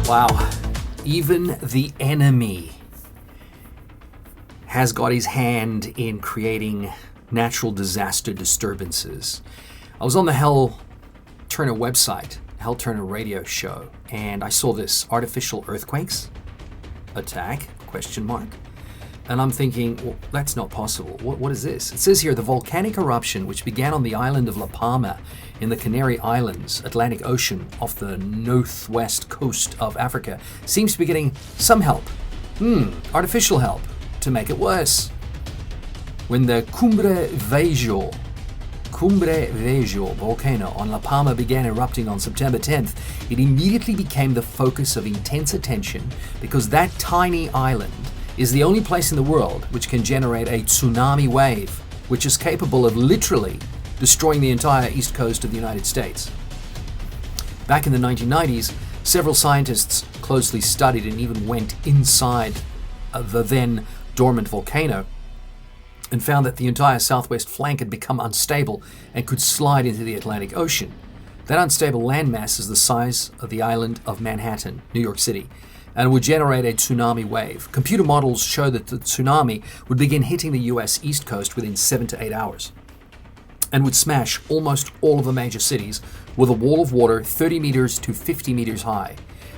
Wow. Even the enemy has got his hand in creating natural disaster disturbances. I was on the Hell Turner website, Hell Turner radio show, and I saw this: artificial earthquakes, attack, ? And I'm thinking, well, that's not possible. What is this? It says here, the volcanic eruption, which began on the island of La Palma in the Canary Islands, Atlantic Ocean, off the northwest coast of Africa, seems to be getting some help. Artificial help to make it worse. When the Cumbre Viejo volcano on La Palma began erupting on September 10th, it immediately became the focus of intense attention because that tiny island is the only place in the world which can generate a tsunami wave, which is capable of literally destroying the entire east coast of the United States. Back in the 1990s, several scientists closely studied and even went inside the then dormant volcano and found that the entire southwest flank had become unstable and could slide into the Atlantic Ocean. That unstable landmass is the size of the island of Manhattan, New York City, and would generate a tsunami wave. Computer models show that the tsunami would begin hitting the US East Coast within 7 to 8 hours and would smash almost all of the major cities with a wall of water 30 meters to 50 meters high.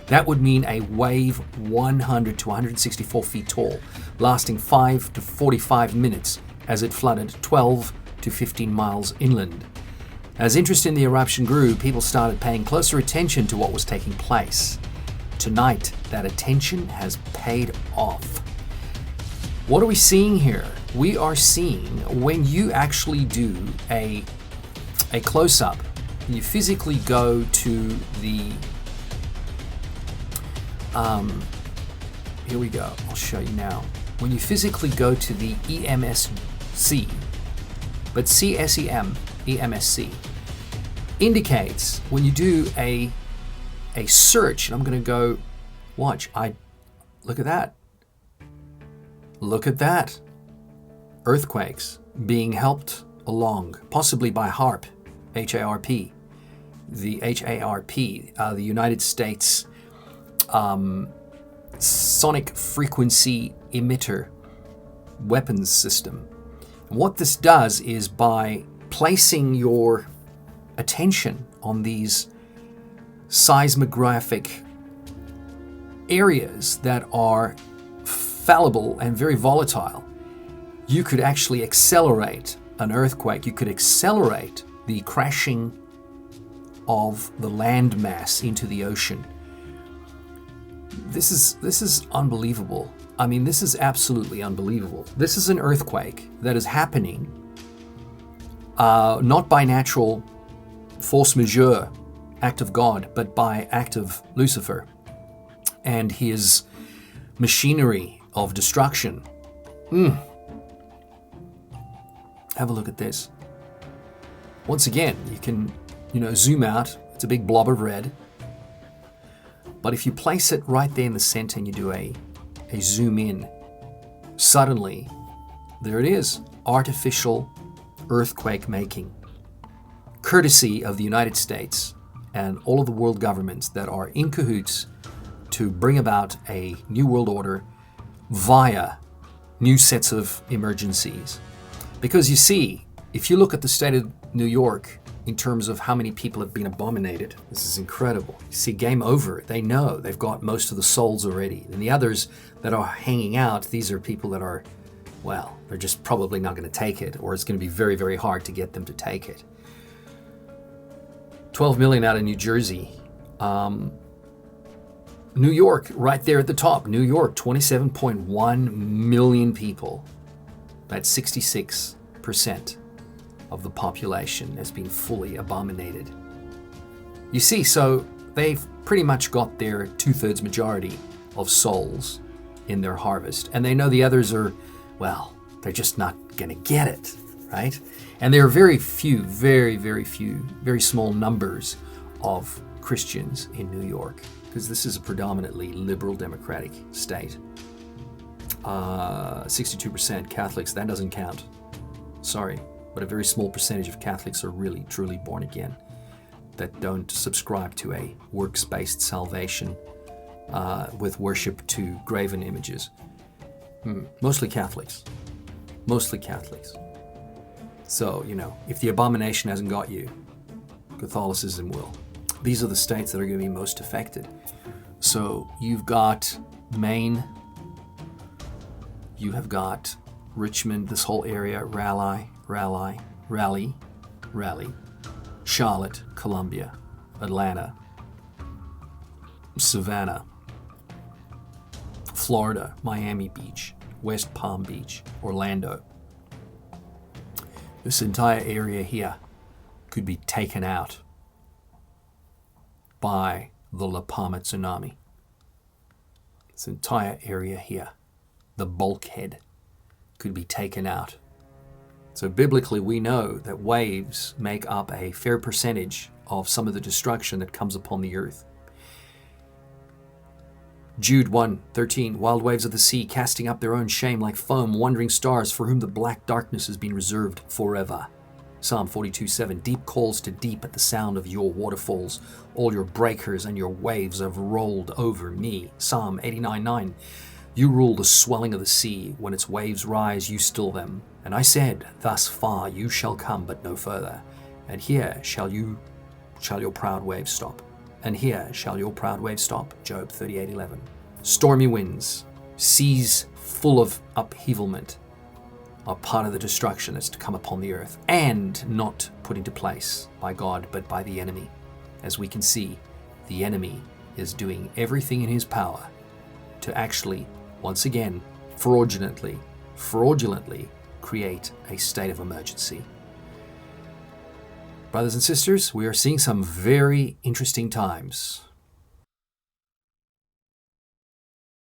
That would mean a wave 100 to 164 feet tall, lasting 5 to 45 minutes as it flooded 12 to 15 miles inland. As interest in the eruption grew, people started paying closer attention to what was taking place. Tonight, that attention has paid off. What are we seeing here? We are seeing when you actually do a close-up, you physically go to the here we go, I'll show you now. When you physically go to the EMSC, but CSEM, EMSC, indicates when you do a search, and I'm going to go, watch, look at that. Look at that. Earthquakes being helped along, possibly by H.A.A.R.P, H.A.A.R.P, the H.A.A.R.P, the United States sonic frequency emitter weapons system. And what this does is by placing your attention on these seismographic areas that are fallible and very volatile, you could actually accelerate an earthquake. You could accelerate the crashing of the land mass into the ocean. This is unbelievable. I mean, this is absolutely unbelievable. This is an earthquake that is happening not by natural force majeure, act of God, but by act of Lucifer and his machinery of destruction. Have a look at this. Once again, you can, zoom out. It's a big blob of red. But if you place it right there in the center and you do a zoom in, suddenly, there it is, artificial earthquake making, courtesy of the United States and all of the world governments that are in cahoots to bring about a new world order via new sets of emergencies. Because you see, if you look at the state of New York in terms of how many people have been abominated, this is incredible. You see, game over. They know they've got most of the souls already. And the others that are hanging out, these are people that are, well, they're just probably not going to take it, or it's going to be very, very hard to get them to take it. 12 million out of New Jersey. New York, right there at the top. New York, 27.1 million people. That's 66% of the population has been fully abominated. You see, so they've pretty much got their 2/3 majority of souls in their harvest. And they know the others are, well, they're just not going to get it, right? And there are very few, very small numbers of Christians in New York, because this is a predominantly liberal democratic state. 62% Catholics, that doesn't count. Sorry, but a very small percentage of Catholics are really, truly born again that don't subscribe to a works-based salvation with worship to graven images. Mostly Catholics. Mostly Catholics. So, if the abomination hasn't got you, Catholicism will. These are the states that are going to be most affected. So you've got Maine, you have got Richmond, this whole area, Raleigh, Charlotte, Columbia, Atlanta, Savannah, Florida, Miami Beach, West Palm Beach, Orlando. This entire area here could be taken out by the Palma tsunami. This entire area here, the bulkhead, could be taken out. So biblically, we know that waves make up a fair percentage of some of the destruction that comes upon the earth. Jude 1:13, wild waves of the sea, casting up their own shame like foam, wandering stars for whom the black darkness has been reserved forever. Psalm 42:7, deep calls to deep at the sound of your waterfalls. All your breakers and your waves have rolled over me. Psalm 89:9, you rule the swelling of the sea. When its waves rise, you still them. And I said, thus far you shall come, but no further. And here shall your proud waves stop. And here shall your proud waves stop. Job 38:11. Stormy winds, seas full of upheavalment, are part of the destruction that's to come upon the earth, and not put into place by God, but by the enemy. As we can see, the enemy is doing everything in his power to actually, once again, fraudulently create a state of emergency. Brothers and sisters, we are seeing some very interesting times.